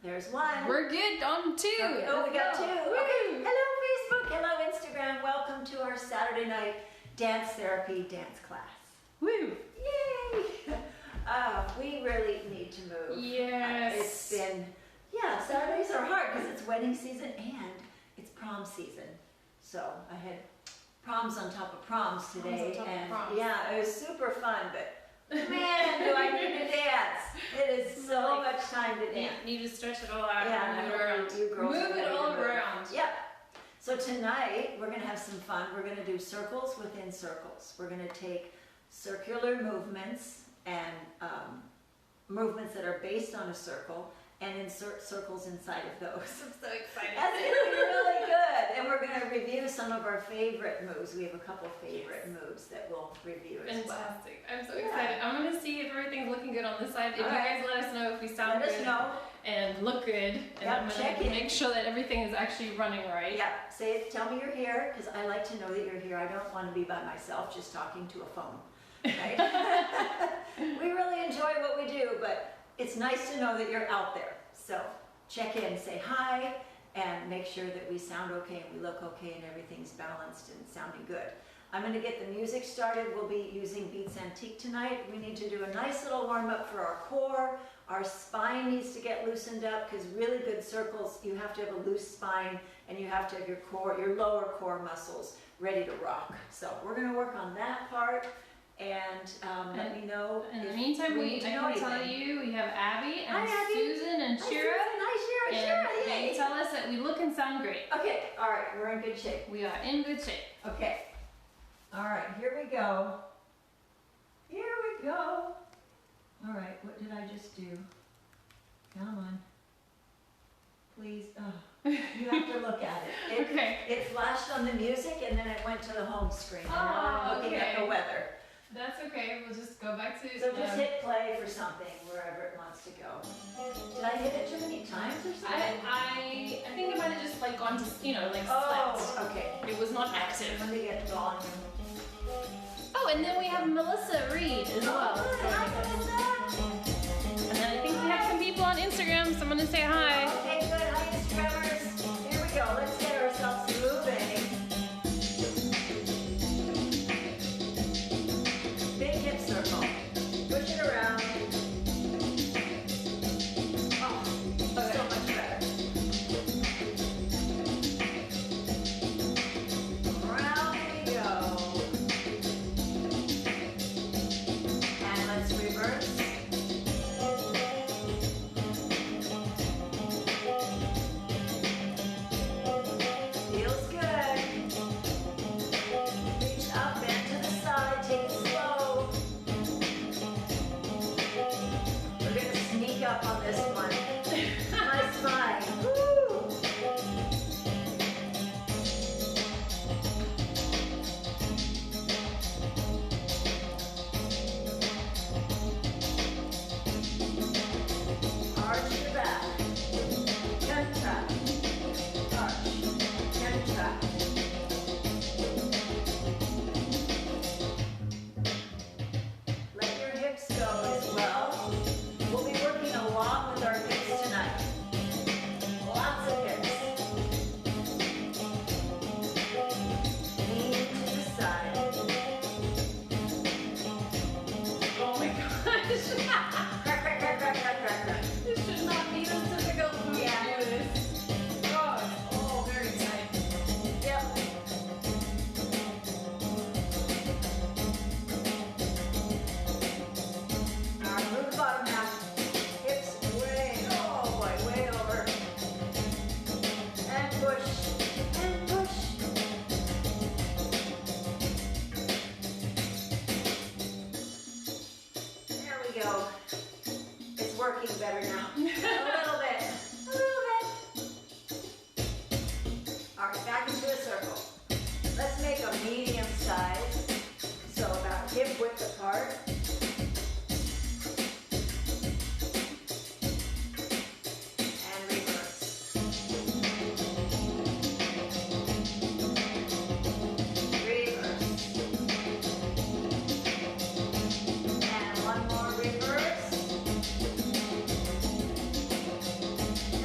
There's one. We're good on 2. Okay. Oh, we got 2. Okay. Hello, Facebook. Hello, Instagram. Welcome to our Saturday night dance therapy dance class. Woo! Yay! We really need to move. Yes. It's been, Saturdays are hard because it's wedding season and it's prom season. So I had proms on top of proms today. Yeah, it was super fun, but man, do I need to dance. It is so much time to dance. You need to stretch it all out. Yeah, move it around. You girls move it all around. Yep. So tonight we're going to have some fun. We're going to do circles within circles. We're going to take circular movements and movements that are based on a circle and insert circles inside of those. I'm so excited. That's going to be really good. And we're going to review some of our favorite moves. We have a couple favorite moves that we'll review as well. Fantastic. I'm so excited. I'm going to see if everything's looking good on this side. If you guys let us know if we sound good and look good. And I'm going to make sure that everything is actually running right. Yeah. Tell me you're here because I like to know that you're here. I don't want to be by myself just talking to a phone. Right? We really enjoy what we do, but it's nice to know that you're out there. So check in, say hi, and make sure that we sound okay and we look okay and everything's balanced and sounding good. I'm going to get the music started. We'll be using Beats Antique tonight. We need to do a nice little warm up for our core. Our spine needs to get loosened up because really good circles, you have to have a loose spine and you have to have your core, your lower core muscles ready to rock. So we're going to work on that part. And let me know. In the meantime, I can tell you we have Abby and Susan and Shira. Hi, Shira. And they tell us that we look and sound great. Okay, all right, we're in good shape. We are in good shape. Okay. All right, here we go. Here we go. All right, what did I just do? Come on. Please. Oh, you have to look at it. It flashed on the music and then it went to the home screen. And now I'm looking at the weather. That's okay, we'll just go back to... So just hit play for something, wherever it wants to go. Did I hit it too many times or something? I think it might have just like gone to, slept. Oh, okay. It was not active. Let me get volume. Oh, and then we have Melissa Reed as well. And then I think we have some people on Instagram, so I'm going to say hi. Okay, good. Hi, Instagrammers. Here we go. Let's get ourselves moving. Big hip circle. Push it around. Oh, so much better. Around we go. And let's reverse. Feels good. Reach up and to the side. Take it slow. We're going to sneak up on this one. My spine. Woo! Arch your back. Contract. Arch. Contract. Let your hips go as well. We'll be working a lot with our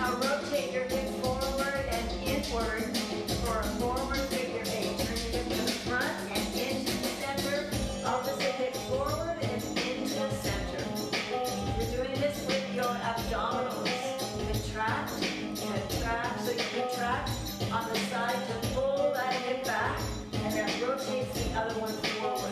Now rotate your hip forward and inward for a forward figure 8. Turn your hip to the front and into the center. Opposite hip forward and into the center. You're doing this with your abdominals. Contract, contract. So you contract on the side to pull that hip back, and that rotates the other one forward.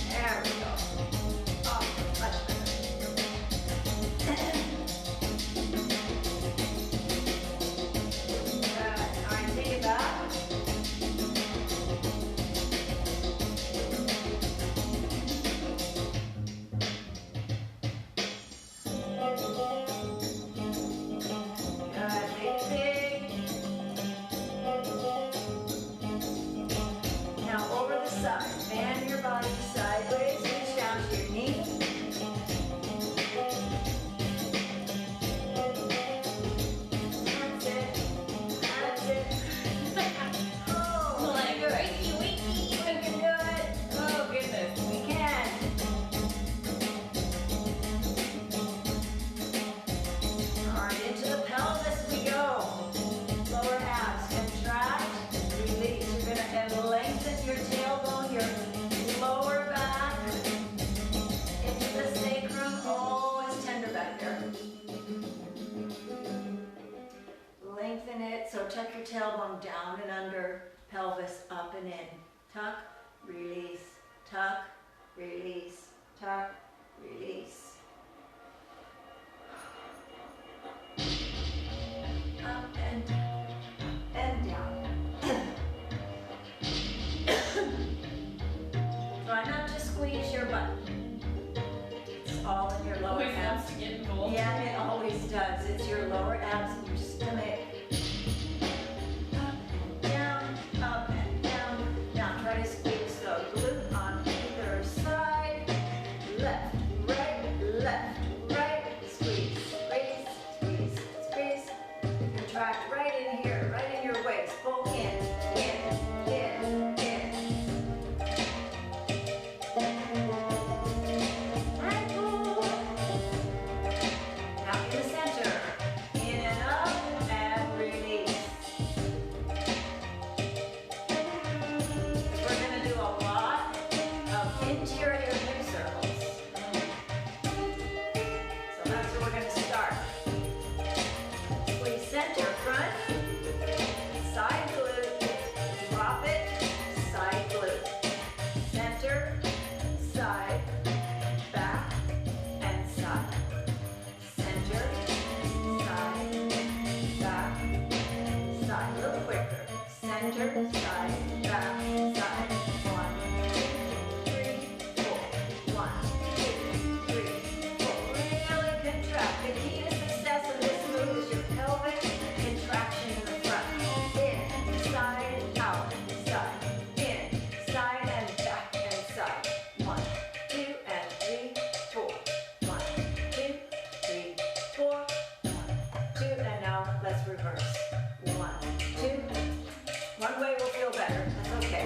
There we go. Awesome, much better. Good. All right, take it back. Tuck your tailbone down and under, pelvis up and in. Tuck, release, tuck, release, tuck, release. Up and down. Try not to squeeze your butt. It's all in your lower Always abs. wants to get involved. Yeah, it always does. It's your lower abs and your stomach. Up and down. Now try to squeeze the glute on either side. Left, right. Squeeze, squeeze, squeeze, squeeze. Contract right in here, right in your waist. Pull in. And pull. Now in the center. In and up and release. We're going to do a lot of interior hip circles. So that's where we're going to start. Squeeze center, front, side glute, drop it, side glute. Center, side, back, and side. Center, side, back, side. A little quicker. Center, side, back, side. 1, 2, 3, 4. 1, 2, 3, 4. Really contract. The key to success of this move is your pelvic contraction in the front. In, side, out, side. In, side, and back, and side. 1, 2, and 3, 4. 1, 2, 3, 4. 1, 2, and now let's reverse. 1, 2. One way will feel better. That's okay.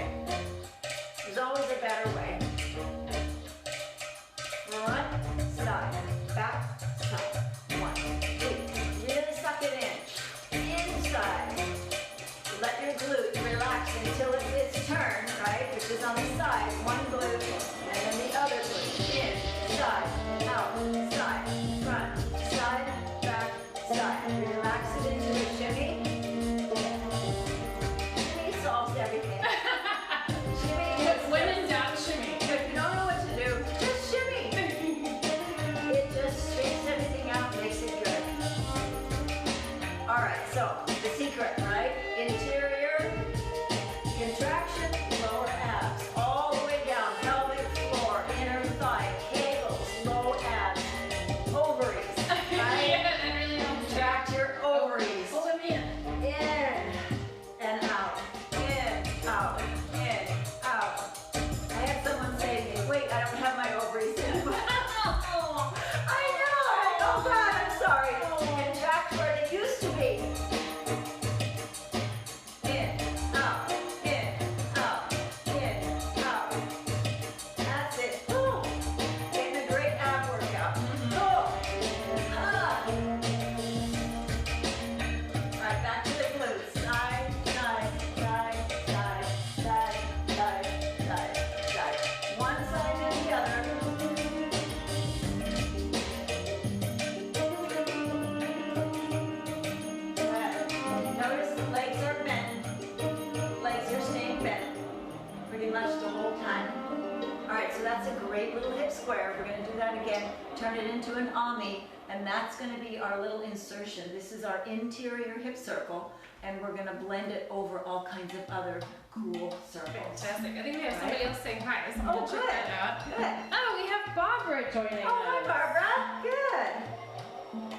square. We're going to do that again. Turn it into an ami, and that's going to be our little insertion. This is our interior hip circle, and we're going to blend it over all kinds of other cool circles. Fantastic. I think we have somebody else saying hi, so Oh, we'll check that out. Good. Oh, we have Barbara joining us. Oh, hi, Barbara. Good.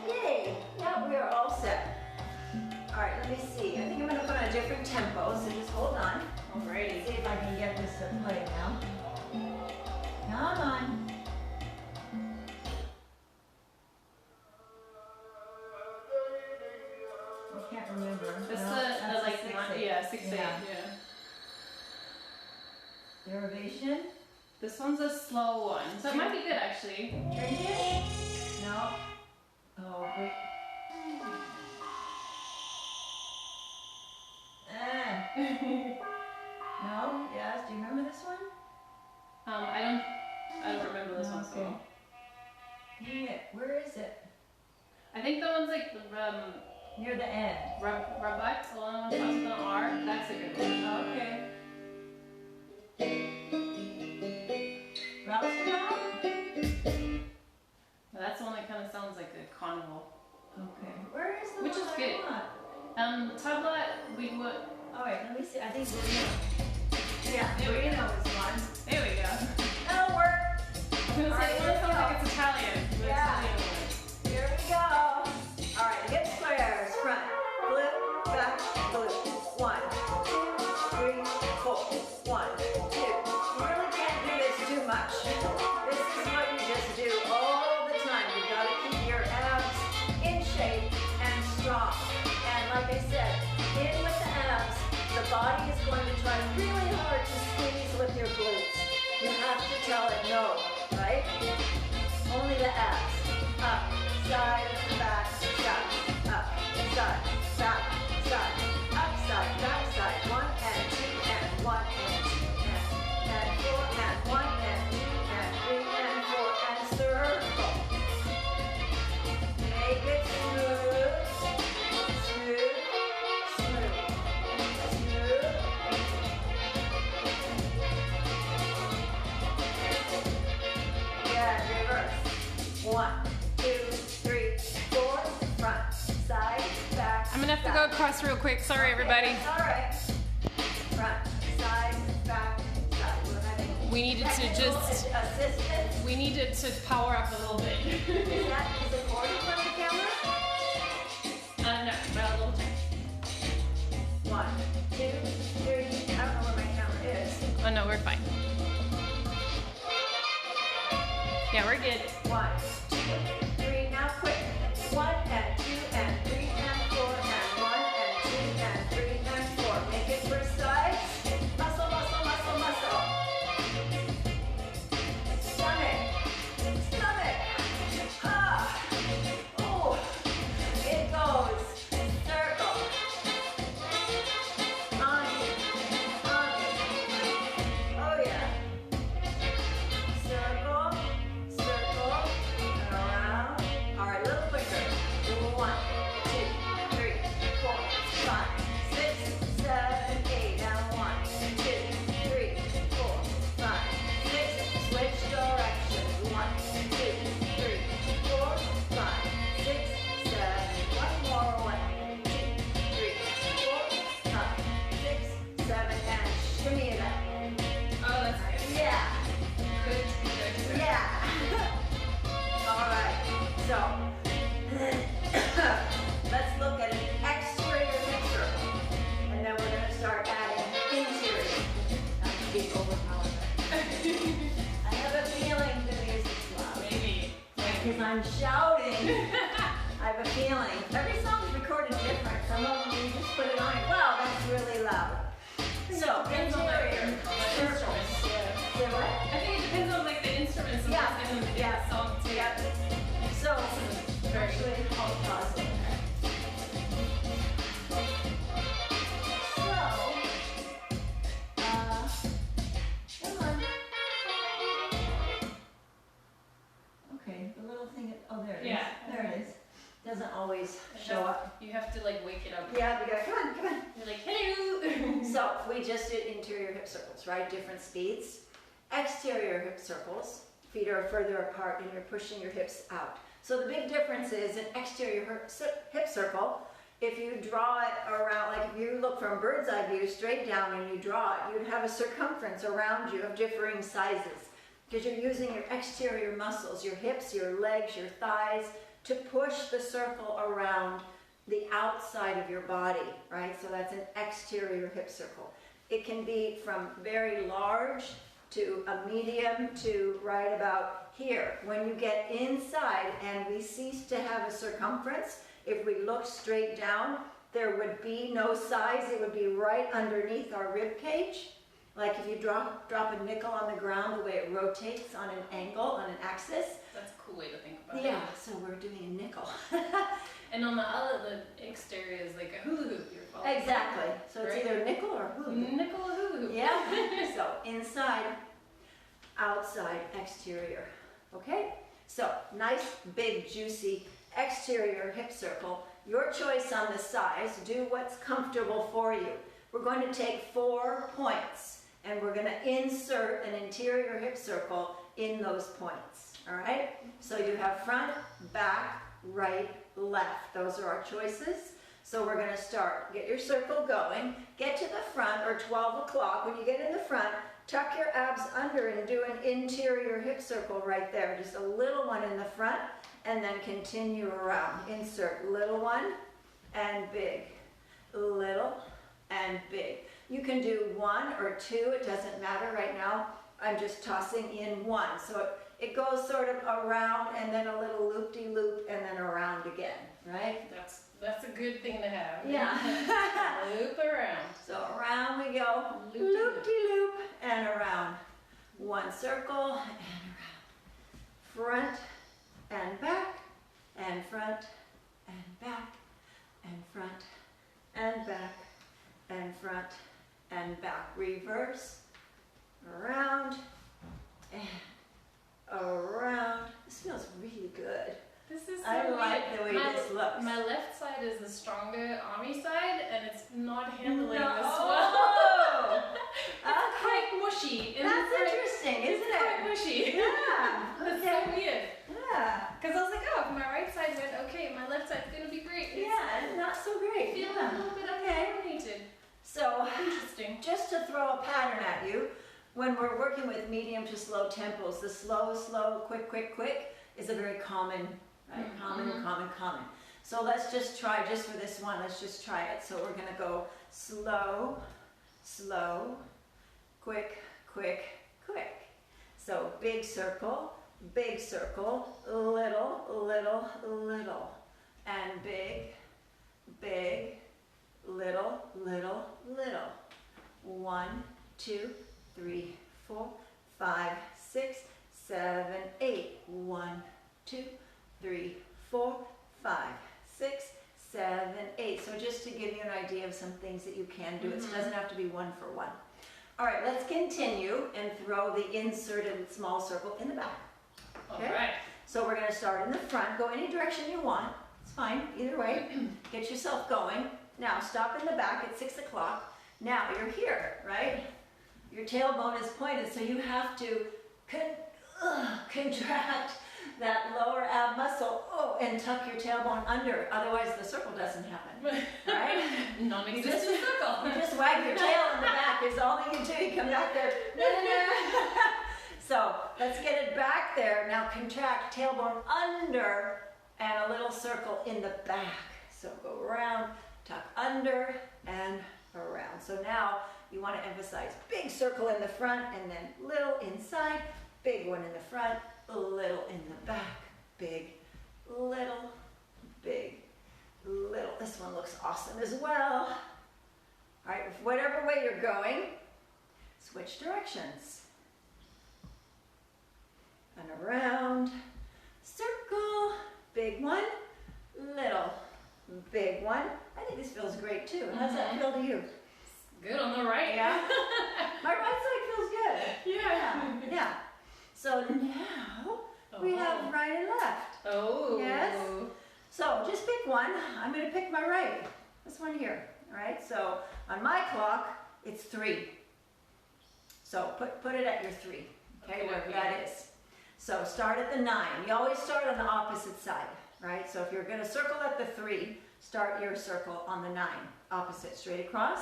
Yay. Now we are all set. All right, let me see. I think I'm going to put on a different tempo, so just hold on. Alrighty. See if I can get this to play now. Come on. I can't remember. This No, is that's a like 6/8. yeah, 6/8. Yeah. Yeah. Derivation. This one's a slow one, so it might be good actually. Trinket. No. Oh, wait. No. Yes. Do you remember this one? I don't remember this one. Okay. So Dang it. Where is it? I think the one's like Near the end. Rabat along with an R. That's a good one. Okay. Rousebell? Well, that's the one that kind of sounds like a carnival. Okay. Where is the Which one is I good. want? Tabla, we would. Alright, let me see. I think Burrino. Yeah, There we Burrino is one. There we go. That'll work. I was gonna say, Alright, it sounds like it's Italian. But Yeah. It's Italian. Here we go. Alright, hip squares. Front. Glute, back, glute. 1, 2, 3, 4. 1, 2. You really can't do this too much. This is what you just do all the time. You've got to keep your abs in shape and strong. And like I said, in with the abs, the body is going to try really hard to squeeze with your glutes. You have to tell it no, right? Only the abs. Up, side, back, side. Up, side, back, side. Up, side, back, side. 1 and 2 and 1 and 2 and 4 and 1 and 2 and 3 and 4 and circle. Make it smooth, smooth, smooth, smooth. Yeah, reverse. 1, 2, 3, 4. Front, side, back. I'm gonna have to go across real quick. Sorry, everybody. It's all right. Front, side, back, side. We're having We needed to technical just. assistance. We needed to power up a little bit. Is it recording from the camera? No, but a little bit. 1, 2, 3. I don't know where my camera is. Oh no, we're fine. Yeah, we're good. 1, 2, 3. Now quick. 1 and 2 and 3 and 4 and 1 and 2 and 3 and 4. Make it precise. Muscle, muscle, muscle, muscle. Stomach. Stomach. Ha. Oh. It goes. Circle. On. Oh yeah. Circle. Circle. And around. All right, a little quicker. 1, 2, 3, 4, 5, 6, 7, 8. Now 1, 2, 3, 4, 5, 6. Switch directions. 1, 2, 3, 4, 5, 6, 7. One more. 1, 2, 3, 4, 5, 6, 7, and shimmy it up. Oh, that's good. Yeah. Good, good, good. Yeah. All right. So let's look at an exterior hip circle, and then we're going to start adding interior. That could be overpowering. I have a feeling the music's loud Maybe. because I'm shouting. I have a feeling. Every song's recorded different. Some of them you just put it on. Wow, that's really loud. So Depends on the interior instruments. circles. Yeah. Say what? I think it depends on like the instruments and Yeah, stuff in the yeah, song too. yeah. So, Very actually, I'll pause it. So, come on. Okay, the little thing, oh, there it is. Yeah. There it is. Doesn't always show up. You have to like wake it up. Yeah, we go, come on, come on. You're like, hello. So, we just did interior hip circles, right? Different speeds. Exterior hip circles feet are further apart and you're pushing your hips out. So the big difference is an exterior hip circle. If you draw it around, like if you look from bird's eye view straight down and you draw it, you'd have a circumference around you of differing sizes because you're using your exterior muscles, your hips, your legs, your thighs to push the circle around the outside of your body, right? So that's an exterior hip circle. It can be from very large to a medium to right about here. When you get inside and we cease to have a circumference, if we look straight down, there would be no size. It would be right underneath our rib cage. Like if you drop a nickel on the ground, the way it rotates on an angle, on an axis. That's a cool way to think about it. Yeah, so we're doing a nickel. And on the exterior is like a hula hoop you're following. Exactly. So it's either nickel or hula hoop. Nickel or hula hoop. Yeah. So inside, outside, exterior. Okay? So nice, big, juicy exterior hip circle. Your choice on the size. Do what's comfortable for you. We're going to take 4 points and we're going to insert an interior hip circle in those points. All right? So you have front, back, right, left. Those are our choices. So we're going to start. Get your circle going. Get to the front, or 12 o'clock. When you get in the front, tuck your abs under and do an interior hip circle right there. Just a little one in the front, and then continue around. Insert little one and big. Little and big. You can do 1 or 2. It doesn't matter right now. I'm just tossing in 1. So it goes sort of around and then a little loop-de-loop and then around again, right? That's a good thing to have. Yeah. Loop around. So around we go, loop-de-loop and around. 1 circle and around. Front and back and front and back and front and back and front and back. Reverse, around and around. This feels really good. This is so I like the way this looks. My left side is the stronger army side, and it's not handling No. this well. It's Okay. quite mushy. That's interesting, isn't It's it? quite mushy. Yeah. That's Okay. so weird. Yeah. Because I was like, oh, my right side went okay, my left side's gonna be great. It's Yeah, not so great. feeling Yeah. a little bit Okay. uncoordinated. So, Interesting. just to throw a pattern at you, when we're working with medium to slow tempos, the slow, slow, quick, quick, quick is a very common, right? Common. So let's just try, just for this one, let's just try it. So we're gonna go slow, slow, quick, quick, quick. So big circle, little, little, little, and big, big, little, little, little. 1, 2, 3, 4, 5, 6, 7, 8. 1, 2, 3, 4, 5, 6, 7, 8. So just to give you an idea of some things that you can do. It doesn't have to be 1 for 1. All right, let's continue and throw the inserted small circle in the back. Okay? All right. So we're going to start in the front. Go any direction you want. It's fine, either way. Get yourself going. Now stop in the back at 6 o'clock. Now you're here, right? Your tailbone is pointed, so you have to contract that lower ab muscle, and tuck your tailbone under. Otherwise, the circle doesn't happen, right? Non-existent circle. You just wag your tail in the back is all that you do. You come back there. So let's get it back there. Now contract tailbone under and a little circle in the back. So go around, tuck under and around. So now you want to emphasize big circle in the front and then little inside, big one in the front, little in the back, big, little, big, little. This one looks awesome as well. All right, whatever way you're going, switch directions. And around, circle, big one, little, big one. I think this feels great too. How's that feel to you? Good on the right. Yeah? My right side feels good. Yeah. So now we have right and left. Oh. Yes? So just pick one. I'm going to pick my right. This one here. All right? So on my clock, it's 3. So put it at your 3. Okay, wherever that is. So start at the 9. You always start on the opposite side, right? So if you're going to circle at the 3, start your circle on the 9. Opposite, straight across.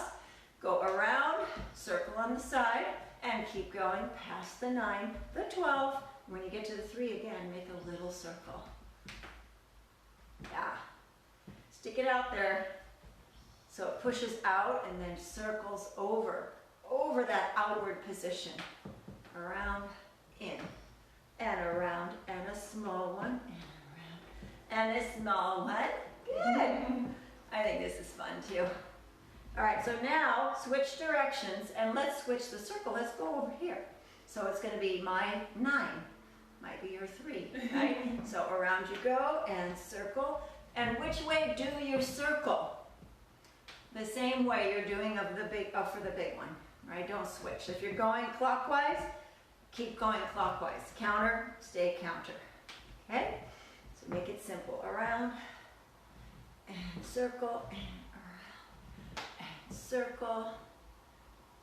Go around, circle on the side, and keep going past the 9, the 12. When you get to the 3 again, make a little circle. Yeah. Stick it out there so it pushes out and then circles over that outward position. Around, in, and around, and a small one, and around, and a small one. Good. I think this is fun too. All right, so now switch directions and let's switch the circle. Let's go over here. So it's going to be my 9, might be your 3, right? So around you go and circle. And which way do you circle? The same way you're doing for the big one, right? Don't switch. If you're going clockwise, keep going clockwise. Counter, stay counter. Okay? So make it simple. Around and circle and around and circle.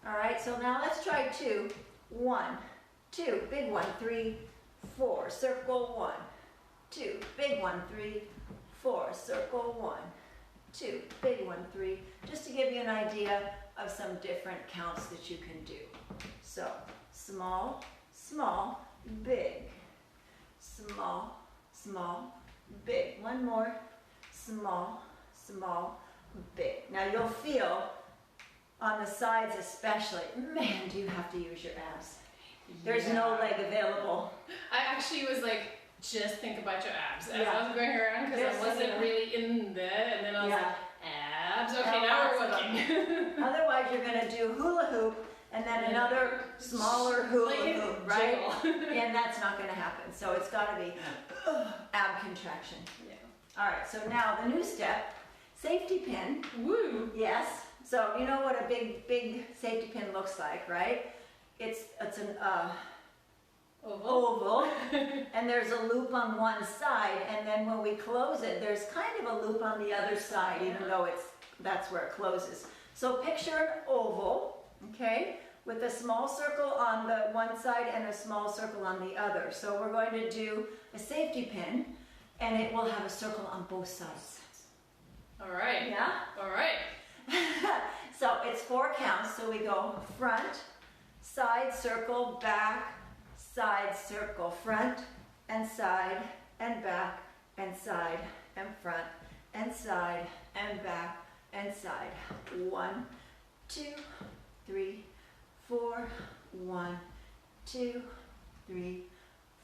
All right, so now let's try 2. 1, 2, big one, 3, 4, circle 1, 2, big one, 3, 4, circle 1, 2, big one, 3, just to give you an idea of some different counts that you can do. So small, small, big, small, small, big. One more, small, small, big. Now you'll feel on the sides especially, man, do you have to use your abs. There's no leg available. I actually was like, just think about your abs as I was going around because I wasn't really in there, and then I was like, abs. Okay, now we're working. Otherwise, you're going to do hula hoop and then another smaller hula hoop, right? And that's not going to happen. So it's got to be ab contraction. Yeah. All right. So now the new step, safety pin. Woo. Yes. So you know what a big safety pin looks like, right? It's an oval, and there's a loop on one side, and then when we close it, there's kind of a loop on the other side, even though that's where it closes. So picture an oval, okay, with a small circle on the one side and a small circle on the other. So we're going to do a safety pin, and it will have a circle on both sides. All right. Yeah? All right. So it's 4 counts, so we go front, side, circle, back, side, circle, front, and side, and back, and side, and front, and side, and back, and side. 1, 2, 3, 4, 1, 2, 3,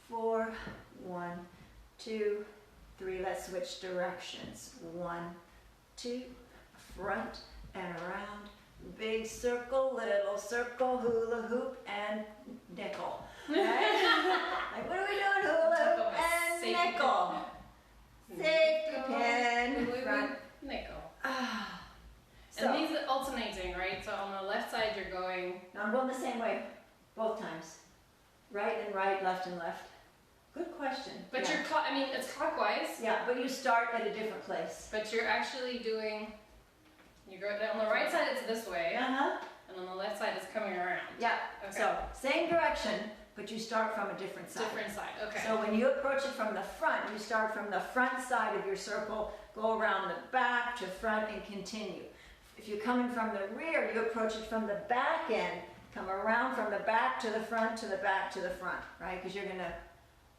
4, 1, 2, 3. Let's switch directions. 1, 2, front and around. Big circle, little circle, hula hoop, and nickel. Right? Like, what are we doing? Hula hoop and nickel. Safety pin. Front. Nickel. So, and these are alternating, right? So on the left side you're going... No, I'm going the same way, both times. Right and right, left and left. Good question. But you're, I mean, it's clockwise. Yeah, but you start at a different place. But you're actually doing... You go on the right side, it's this way, and on the left side, it's coming around. Yeah. Okay. So same direction, but you start from a different side. Different side. Okay. So when you approach it from the front, you start from the front side of your circle, go around the back to front, and continue. If you're coming from the rear, you approach it from the back end, come around from the back to the front to the back to the front, right? Because you're going to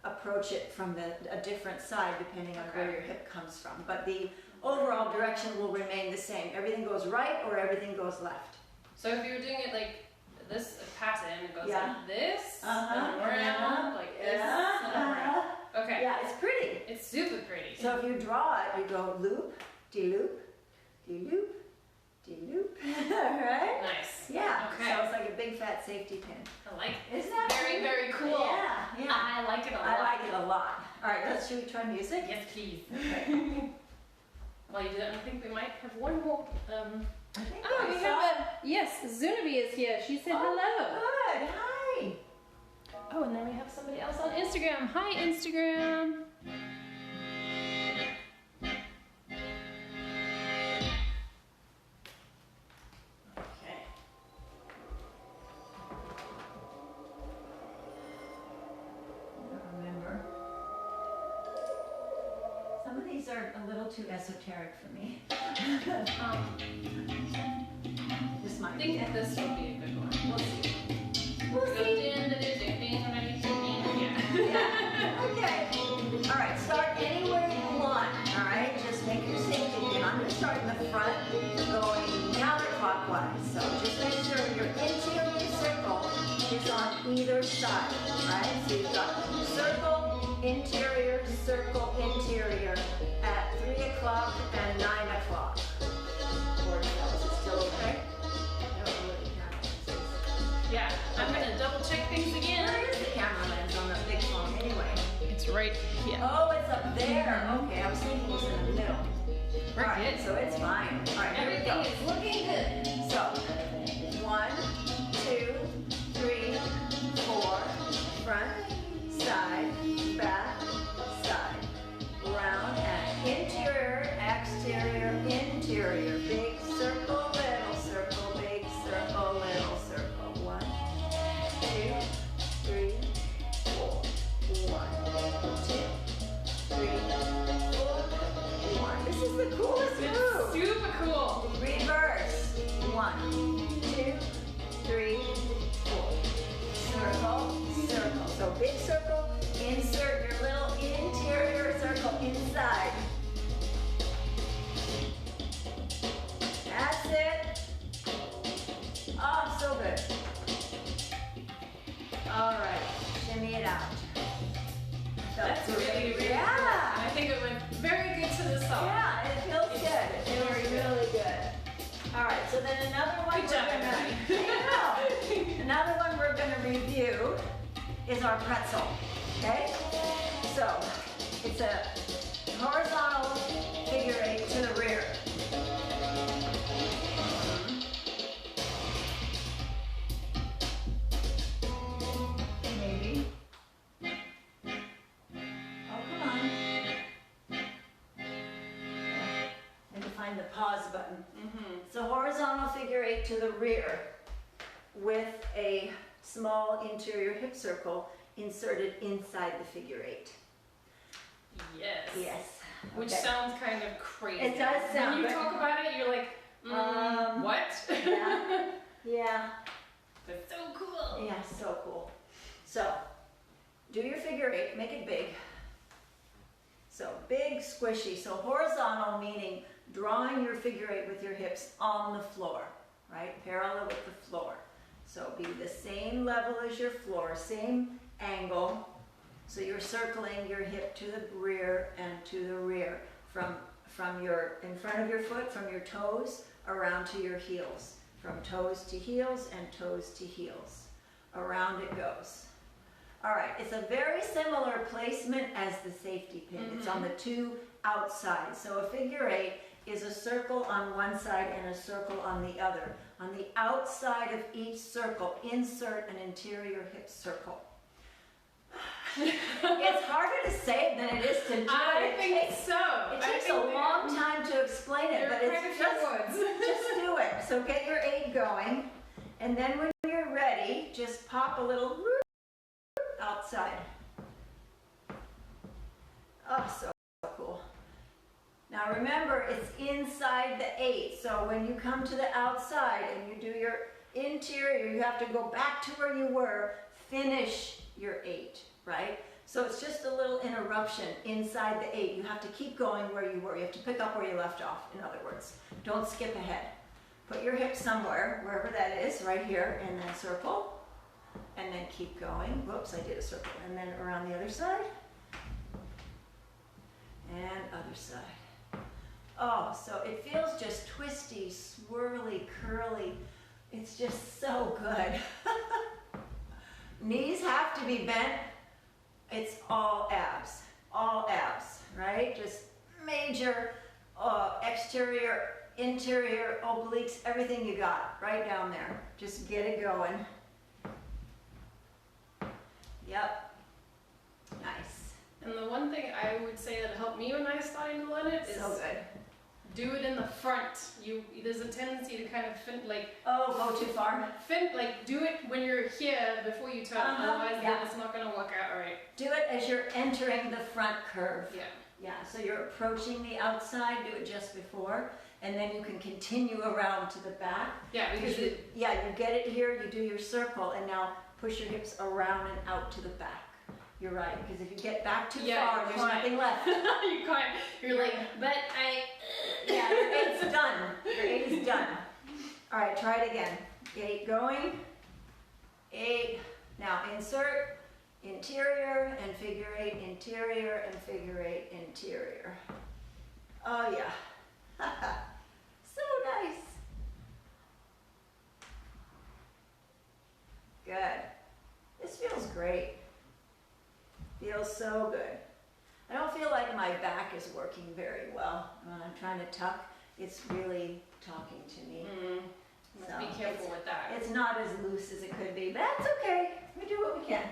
approach it from a different side depending on where your hip comes from. But the overall direction will remain the same. Everything goes right or everything goes left. So if you were doing it like this pattern, it goes like this, and around, like this, and around. Okay. Yeah, it's pretty. It's super pretty. So if you draw it, you go loop, de-loop, de-loop, de-loop. Right? Nice. Yeah. Okay. So it's like a big fat safety pin. I like it. Isn't that very, very cool? Yeah, yeah. I like it a lot. I like it a lot. All right, should we try music? Yes, please. Okay. While you do that, I think we might have one more. We yes, Zunabi is here. She said hello. Good. Hi. Oh, and then we have somebody else on Instagram. Hi, Instagram. Okay. too esoteric for me. This might I be think it. this would be a good one. We'll see. We'll We'll see. see. Yeah. Yeah. Okay. All right. Start anywhere you want. All right. Just make your safety pin. I'm going to start in the front, going counterclockwise. So just make sure your interior circle is on either side. Right. So you've got circle, interior, circle, interior at 3 o'clock and 9 o'clock. Or is it still okay? I don't know what the camera lens is. Yeah. I'm gonna double check things again. Where is the camera lens on the big phone anyway? It's right here. Oh, it's up there. Okay, I was thinking it was in the middle. We're All right, good. so it's fine. All right, here we go. Everything is looking good. So, 1, 2, 3, 4, front, side, back, side, round, and interior, exterior, interior. Big circle, little circle, big circle, little circle. 1, 2, 3, 4. 1, 2, 3, 4, 1. This is the coolest move. It's super cool. Reverse. 1, 2, 3, 4. Circle, circle. So big circle, insert your little interior circle inside. That's it. Oh, so good. All right, shimmy it out. That's really, really yeah. cool. I think it went very good to the song. Yeah, it feels good. It feels very good. really good. All right, so then another one Good job, everybody. another one we're gonna review is our pretzel. Okay? So it's a horizontal figure 8 to the rear. Maybe. Oh, come on. And to find the pause button. It's a horizontal figure 8 to the rear with a small interior hip circle inserted inside the figure 8. Yes. Yes. Which Okay. sounds kind of crazy. It does sound. When you but- talk about it, you're like, what? Yeah. Yeah. That's so cool. Yeah, so cool. So, do your figure 8, make it big. So, big, squishy. So, horizontal meaning drawing your figure 8 with your hips on the floor, right? Parallel with the floor. So, be the same level as your floor, same angle. So, you're circling your hip to the rear and to the rear from your, in front of your foot, from your toes around to your heels. From toes to heels and toes to heels. Around it goes. All right, it's a very similar placement as the safety pin. It's on the two outsides. So a figure 8 is a circle on one side and a circle on the other. On the outside of each circle, insert an interior hip circle. It's harder to say than it is to do. I think so. It takes a long time to explain it, but it's just do it. So get your 8 going, and then when you're ready, just pop a little outside. Oh, so cool. Now remember, it's inside the 8, so when you come to the outside and you do your interior, you have to go back to where you were, finish your 8, right? So it's just a little interruption inside the 8. You have to keep going where you were. You have to pick up where you left off, in other words. Don't skip ahead. Put your hip somewhere, wherever that is, right here, and then circle. And then keep going. Whoops, I did a circle. And then around the other side. And other side. Oh, so it feels just twisty, swirly, curly. It's just so good. Knees have to be bent. It's all abs, right? Just major exterior, interior, obliques, everything you got right down there. Just get it going. Yep, nice. And the one thing I would say that helped me when I started to learn it is So good. do it in the front. There's a tendency to kind of go too far. Do it when you're here before you turn. Otherwise, then it's not gonna work out right. Do it as you're entering the front curve. Yeah. Yeah, so you're approaching the outside, do it just before, and then you can continue around to the back. Yeah, because you get it here, you do your circle, and now push your hips around and out to the back. You're right, because if you get back too far, there's nothing left. You can't. You're like, but Yeah, your 8's done. Your 8 is done. All right, try it again. 8 going. 8. Now insert. Interior and figure 8, interior and figure 8, interior. Oh yeah. So nice. Good. This feels great. Feels so good. I don't feel like my back is working very well. When I'm trying to tuck, it's really talking to me. Must be careful with that. It's not as loose as it could be, but that's okay. We do what we can.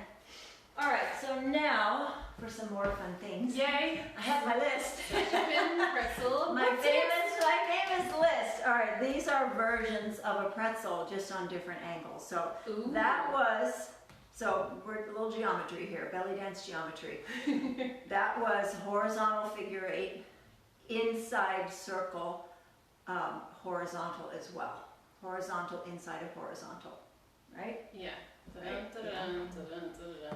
All right, so now for some more fun things. Yay! I have my list. Pretzel. my famous list. All right, these are versions of a pretzel, just on different angles. So that was, we're a little geometry here, belly dance geometry. That was horizontal figure 8, inside circle, horizontal as well. Horizontal inside of horizontal, right? Yeah. Right.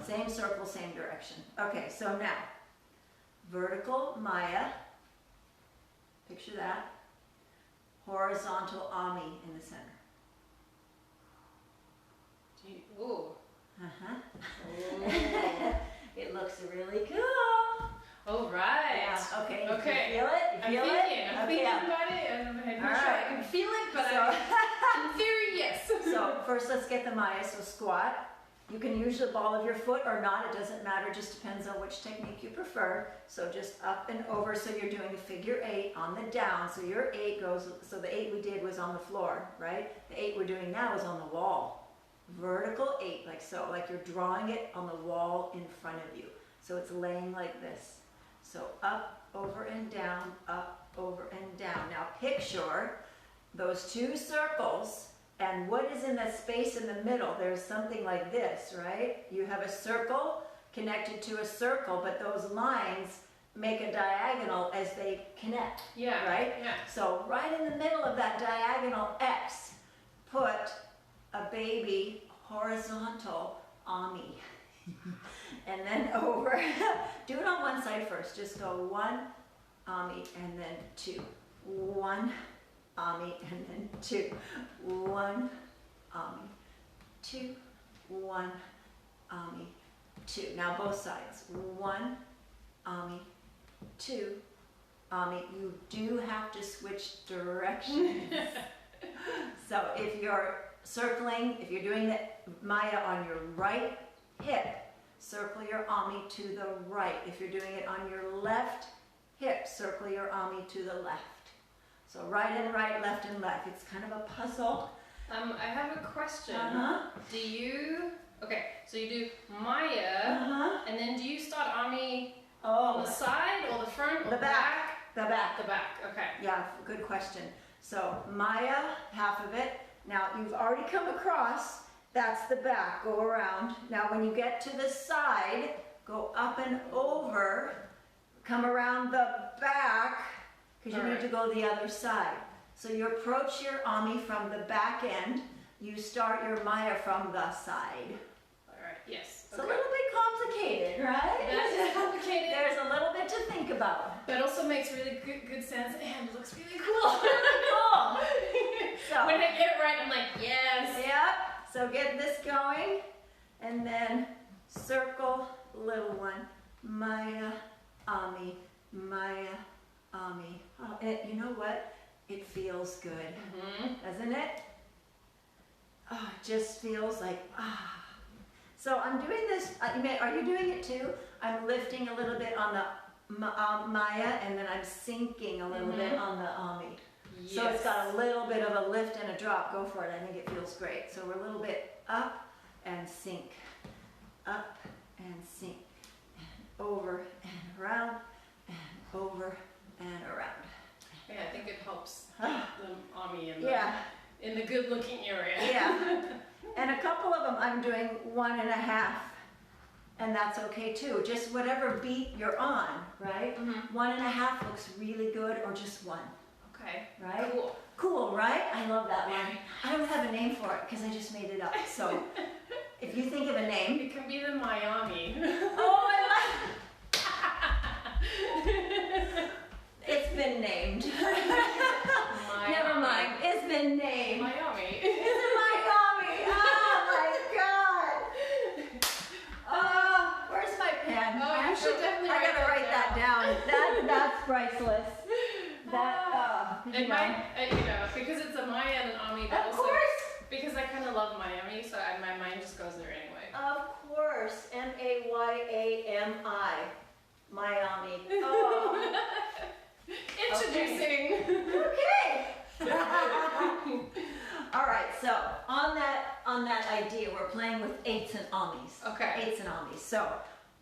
Same circle, same direction. Okay, so now, vertical Maya, picture that, horizontal Ami in the center. Ooh. It looks really cool. All right. Yeah, okay. Okay. You feel it? You feel I'm thinking about it. I'm not sure I can feel it, but in theory, yes. So first let's get the Maya, so squat. You can use the ball of your foot or not, it doesn't matter, just depends on which technique you prefer. So just up and over, so you're doing a figure 8 on the down. So your 8 goes, so the 8 we did was on the floor, right? The 8 we're doing now is on the wall. Vertical 8, like so, like you're drawing it on the wall in front of you. So it's laying like this. So up, over and down, up, over and down. Now picture those 2 circles. And what is in that space in the middle? There's something like this, right? You have a circle connected to a circle, but those lines make a diagonal as they connect, right? Yeah. So right in the middle of that diagonal X, put a baby horizontal Ami. And then over, do it on one side first. Just go 1 Ami and then 2. 1 Ami and then 2. 1 Ami, 2, 1 Ami, 2. Now both sides. 1 Ami, 2 Ami. You do have to switch directions. So if you're circling, if you're doing the Maya on your right hip, circle your Ami to the right. If you're doing it on your left hip, circle your Ami to the left. So right and right, left and left. It's kind of a puzzle. I have a question. Do you, so you do Maya, and then do you start Ami on the side or the front or the back? The back. The back, okay. Yeah, good question. So Maya, half of it. Now you've already come across, that's the back, go around. Now when you get to the side, go up and over, come around the back, because you need to go the other side. So you approach your Ami from the back end, you start your Maya from the side. Alright, yes. It's a little bit complicated, right? That is complicated. There's a little bit to think about. But also makes really good sense and it looks really cool. Really cool. So, when I get it right, I'm like, yes. Yep. So get this going, and then circle, little one, Maya, Ami, Maya, Ami. Oh, you know what? It feels good, doesn't it? Oh, it just feels like, So I'm doing this, are you doing it too? I'm lifting a little bit on the Maya, and then I'm sinking a little bit on the Ami. Yes. So it's got a little bit of a lift and a drop. Go for it. I think it feels great. So we're a little bit up and sink, up and sink, and over and around, and over and around. Yeah, I think it helps keep the Ami in the good-looking area. Yeah. And a couple of them I'm doing 1.5 and that's okay too. Just whatever beat you're on, right? 1.5 looks really good, or just 1. Okay. Right? Cool. Cool, right? I love that one. I don't have a name for it because I just made it up. So if you think of a name. It can be the Miami. Oh, I like It's been named. Never mind. It's been named. Miami. It's in Miami. Oh my God. Oh, where's my pen? Oh, you should definitely I gotta write that down. That's priceless. It might, because it's a Maya and an Ami, but Of also course. because I kind of love Miami, so my mind just goes there anyway. Of course. Mayami. Miami. Oh. Introducing. Okay. All right. So on that idea, we're playing with 8s and Amis. Okay. 8s and Amis. So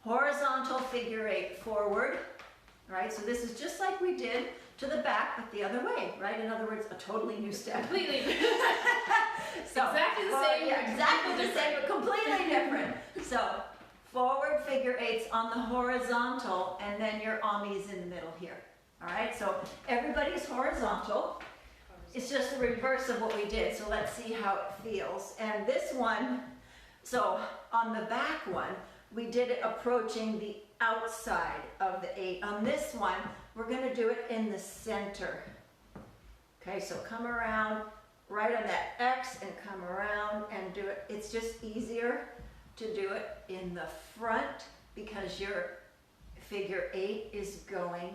horizontal figure 8 forward. Right. So this is just like we did to the back, but the other way. Right. In other words, a totally new step. Completely. So, exactly the same. Yeah, exactly the same, but completely different. So forward figure 8s on the horizontal, and then your Amis in the middle here. All right, so everybody's horizontal. It's just the reverse of what we did, so let's see how it feels. And this one, so on the back one, we did it approaching the outside of the 8. On this one, we're going to do it in the center. Okay, so come around right on that X and come around and do it. It's just easier to do it in the front because your figure 8 is going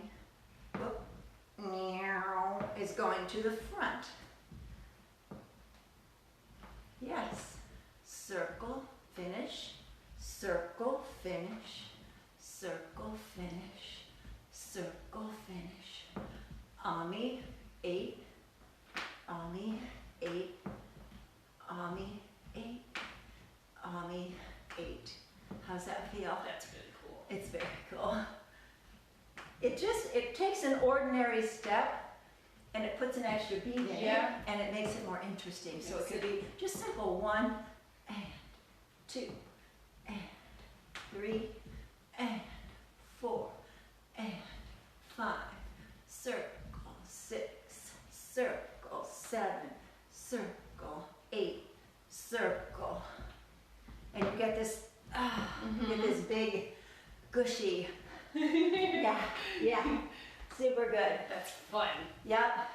to the front. Yes. Circle, finish, circle, finish, circle, finish, circle, finish. Ami, 8, Ami, 8, Ami, 8, Ami, 8. How's that feel? That's really cool. It's very cool. It takes an ordinary step and it puts an extra beat in it, and it makes it more interesting. So it could be just simple 1 and 2 and 3 and 4 and 5, circle, 6, circle, 7, circle, 8, circle. And you get this, you get this big, gushy, yeah, super good. That's fun. Yep.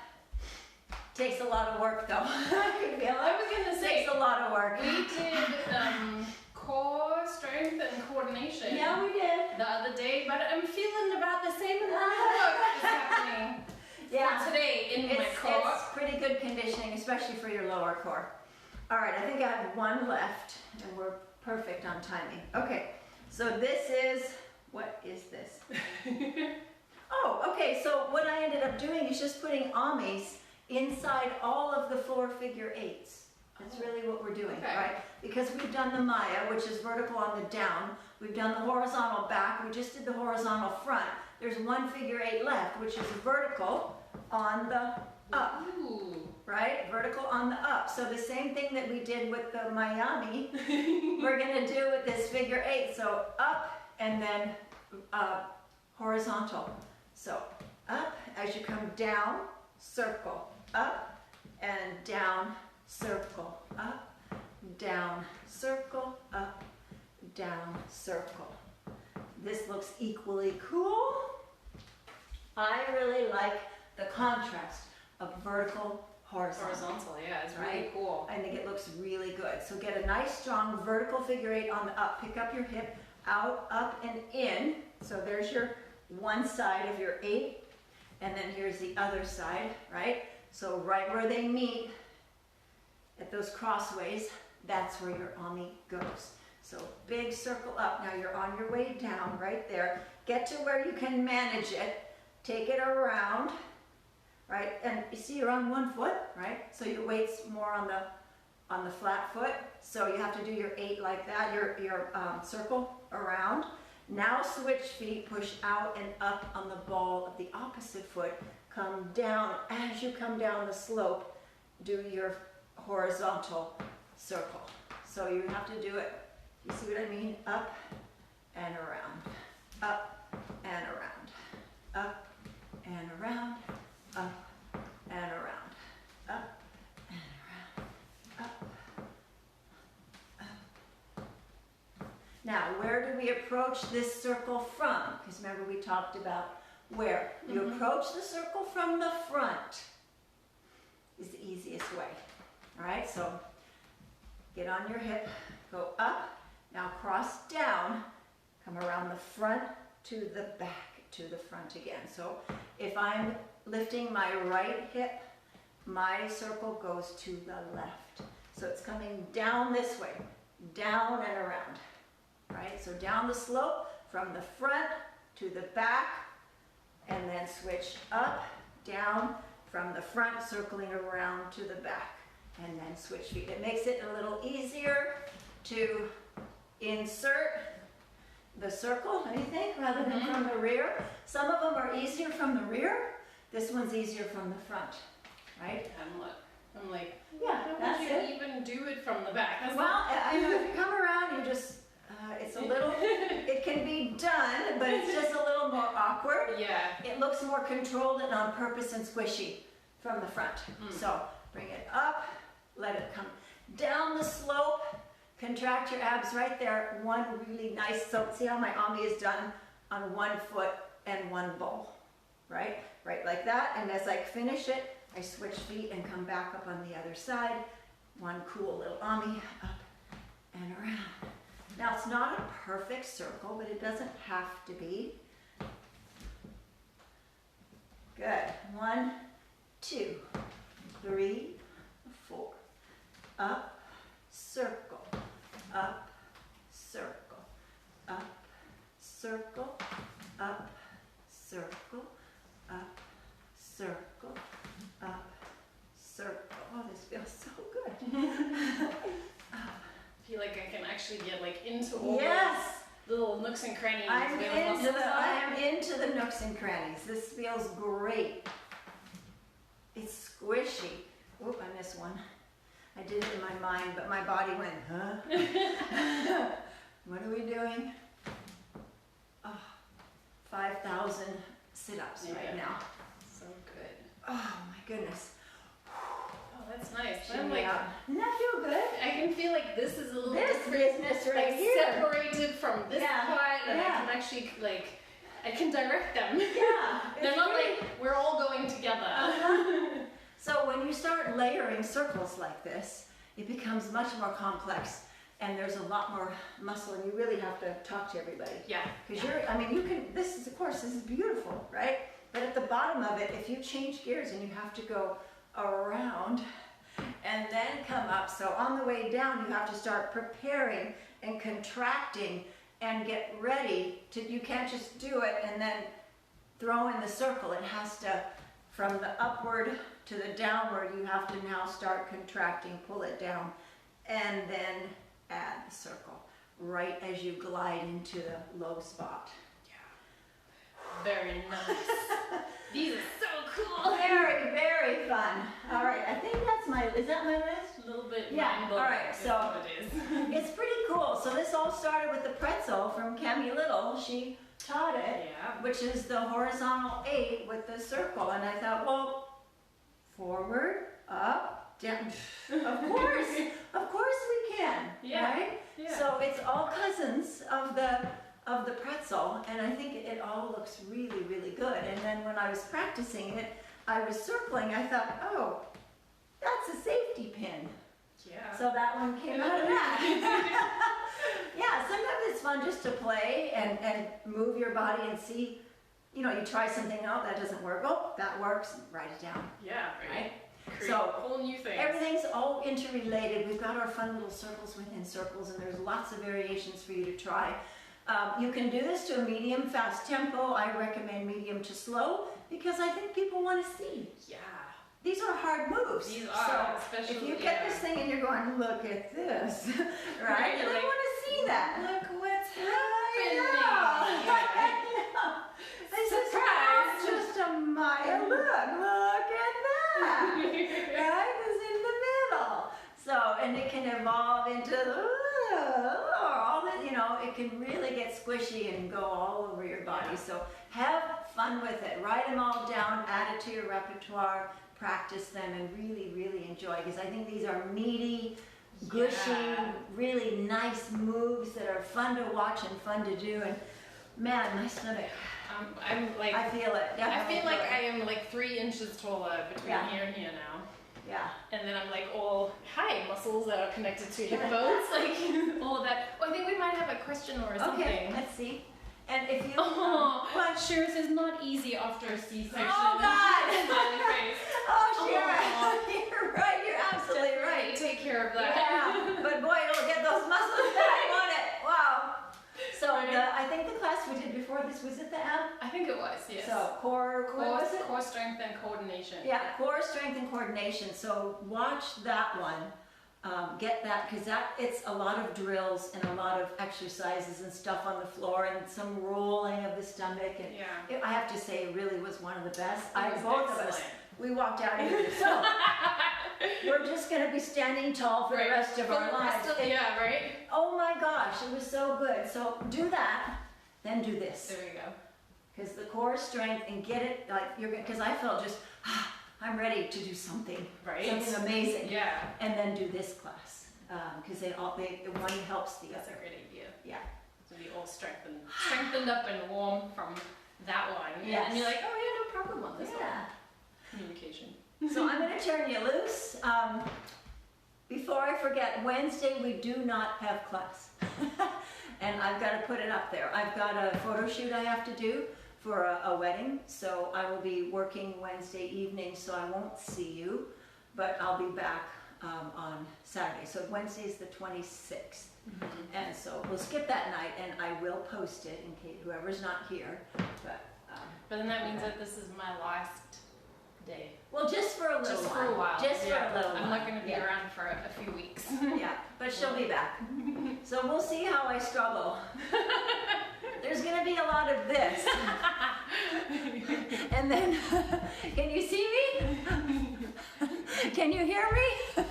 Takes a lot of work though. I was gonna say, takes a lot of work. we did core strength and coordination. Yeah, we did. The other day, but I'm feeling about the same amount of work is happening for today in my core. It's pretty good conditioning, especially for your lower core. All right, I think I have 1 left, and we're perfect on timing. Okay, so this is, what is this? Oh, okay, so what I ended up doing is just putting Amis inside all of the 4 figure 8s. That's really what we're doing, right? Because we've done the Maya, which is vertical on the down. We've done the horizontal back. We just did the horizontal front. There's 1 figure 8 left, which is vertical on the up. Ooh. Right? Vertical on the up. So the same thing that we did with the Miami, we're going to do with this figure 8. So up and then horizontal. So up as you come down, circle, up and down, circle, up, down, circle, up, down, circle. This looks equally cool. I really like the contrast of vertical, horizontal. Yeah, it's really cool. I think it looks really good. So get a nice strong vertical figure 8 on the up. Pick up your hip, out, up, and in. So there's your one side of your 8, and then here's the other side, right? So right where they meet, at those crossways, that's where your Ami goes. So big circle up. Now you're on your way down right there. Get to where you can manage it. Take it around, right? And you see you're on 1 foot, right? So your weight's more on the flat foot. So you have to do your 8 like that, your circle around. Now switch feet, push out and up on the ball of the opposite foot. Come down. As you come down the slope, do your horizontal circle. So you have to do it, you see what I mean? Up, and around, up and around, up and around, up and around, up and around, up, up. Now, where do we approach this circle from? Because remember we talked about where. You approach the circle from the front is the easiest way. All right, so get on your hip, go up, now cross down, come around the front to the back, to the front again. So if I'm lifting my right hip, my circle goes to the left. So it's coming down this way, down and around, right? So down the slope from the front to the back, and then switch up, down, from the front, circling around to the back, and then switch feet. It makes it a little easier to insert the circle, I think, rather than from the rear. Some of them are easier from the rear. This one's easier from the front, right? I'm like, yeah, how would you even do it from the back? That's well, I know if you come around, you just, it's a little, it can be done, but it's just a little more awkward. Yeah. It looks more controlled and on purpose and squishy from the front. So bring it up, let it come down the slope, contract your abs right there. One really nice, so see how my Ami is done on one foot and one bowl, right? Right like that, and as I finish it, I switch feet and come back up on the other side. One cool little Ami, up and around. Now it's not a perfect circle, but it doesn't have to be. Good. 1, 2, 3, 4. Up, circle, up, circle, up, circle, up, circle, up, circle, up, circle. Oh, this feels so good. I feel like I can actually get like into all yes. those little nooks and crannies. I am into the nooks and crannies. This feels great. It's squishy. Oop, I missed one. I did it in my mind, but my body went, huh? What are we doing? Oh, 5,000 sit-ups right now. So good. Oh my goodness. Oh, that's nice. I'm like, doesn't that feel good? I can feel like this is a little this different, business right like here. separated from this part, and I can actually like, I can direct them. Yeah. They're not like, we're all going together. So when you start layering circles like this, it becomes much more complex, and there's a lot more muscle, and you really have to talk to everybody. Yeah. Because I mean, you can, this is, of course, this is beautiful, right? But at the bottom of it, if you change gears and you have to go around and then come up, so on the way down, you have to start preparing and contracting and get ready to, you can't just do it and then throw in the circle. It has to, from the upward to the downward, you have to now start contracting, pull it down, and then add the circle right as you glide into the low spot. Yeah. Very nice. These are so cool. Very, very fun. All right, I think that's is that my list? A little bit. Yeah, all right, so it is. it's pretty cool. So this all started with the pretzel from Cami Little. She taught it, which is the horizontal 8 with the circle. And I thought, well, forward, up, down. Of course we can, right? Yeah. So it's all cousins of the pretzel, and I think it all looks really, really good. And then when I was practicing it, I was circling. I thought, oh, that's a safety pin. Yeah. So that one came out of that. Yeah, sometimes it's fun just to play and move your body and see, you know, you try something out, that doesn't work. Oh, that works, write it down. Yeah, right. So whole new things. Everything's all interrelated. We've got our fun little circles within circles, and there's lots of variations for you to try. You can do this to a medium fast tempo. I recommend medium to slow because I think people want to see. Yeah. These are hard moves. These are, so especially if you get this thing and you're going, look at this, right? They like, want to see that. Look what's happening. Surprise! Just a Maya. Look at that. Right? It's in the middle. So, and it can evolve into all that, you know, it can really get squishy and go all over your body. So have fun with it. Write them all down, add it to your repertoire, practice them, and really, really enjoy. Because I think these are meaty, gushy, really nice moves that are fun to watch and fun to do. And man, my stomach. I'm like. I feel it. I feel like I am like 3 inches taller between here and here now. Yeah. And then I'm like all high muscles that are connected to hip bones, like all of that. Oh, I think we might have a question or something. Okay, let's see. And if you Shira says not easy after a C-section. Oh God! Smiley face. Oh, Shira, you're right. You're absolutely right. Take care of that. Yeah, but boy, it'll get those muscles back, won't it? Wow. So I think the class we did before this was at the app. I think it was, yes. So what was it? Core strength and coordination. Yeah, core strength and coordination. So watch that one. Get that, because it's a lot of drills and a lot of exercises and stuff on the floor and some rolling of the stomach. And I have to say, it really was one of the best. Both of us, we walked out here. So we're just going to be standing tall for the rest of our lives. Yeah, right? Oh my gosh, it was so good. So do that, then do this. There we go. Because the core strength and get it, like because I felt just, I'm ready to do something, something amazing. Yeah. And then do this class, because one helps the That's other. a great idea. Yeah. So we all strengthened up and warm from that one. Yes. And you're like, oh yeah, no problem on this one. Communication. So I'm going to turn you loose. Before I forget, Wednesday we do not have class. And I've got to put it up there. I've got a photo shoot I have to do for a wedding, so I will be working Wednesday evening, so I won't see you, but I'll be back on Saturday. So Wednesday's the 26th, and so we'll skip that night, and I will post it in case whoever's not here. But then that means that this is my last day. Well, just for a little while. Just for a while. Just for a little while. I'm not going to be around for a few weeks. Yeah, but she'll be back. So we'll see how I struggle. There's going to be a lot of this. And then, can you see me? Can you hear me?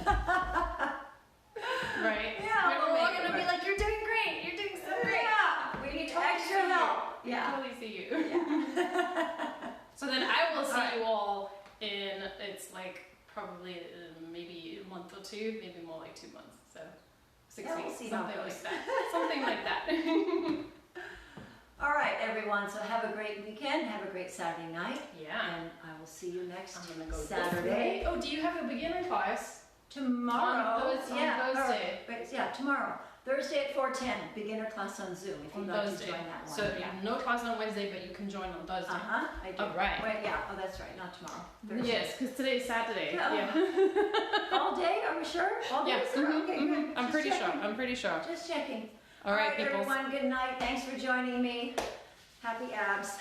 Right. Yeah. We're all going to be like, you're doing great. You're doing so great. Yeah. We need extra help. We totally see you. Yeah. So then I will see you all in, it's like probably maybe a month or two, maybe more like 2 months. So 6 we'll weeks, see something how it like goes. that. Something like that. All right, everyone. So have a great weekend. Have a great Saturday night. Yeah. And I will see you next I'm gonna go Saturday. Oh, do you have a beginner class? Tomorrow. On Thursday. But tomorrow. Thursday at 4:10. Beginner class on Zoom. If you'd like to join that one. So you have no class on Wednesday, but you can join on Thursday. I do. All right. Wait, yeah. Oh, that's right. Not tomorrow. Thursday. Yes, because today's Saturday. Yeah. All day? Are we sure? All day? Yeah. Okay, good. I'm pretty sure. Just checking. All right, people. Everyone. Good night. Thanks for joining me. Happy abs.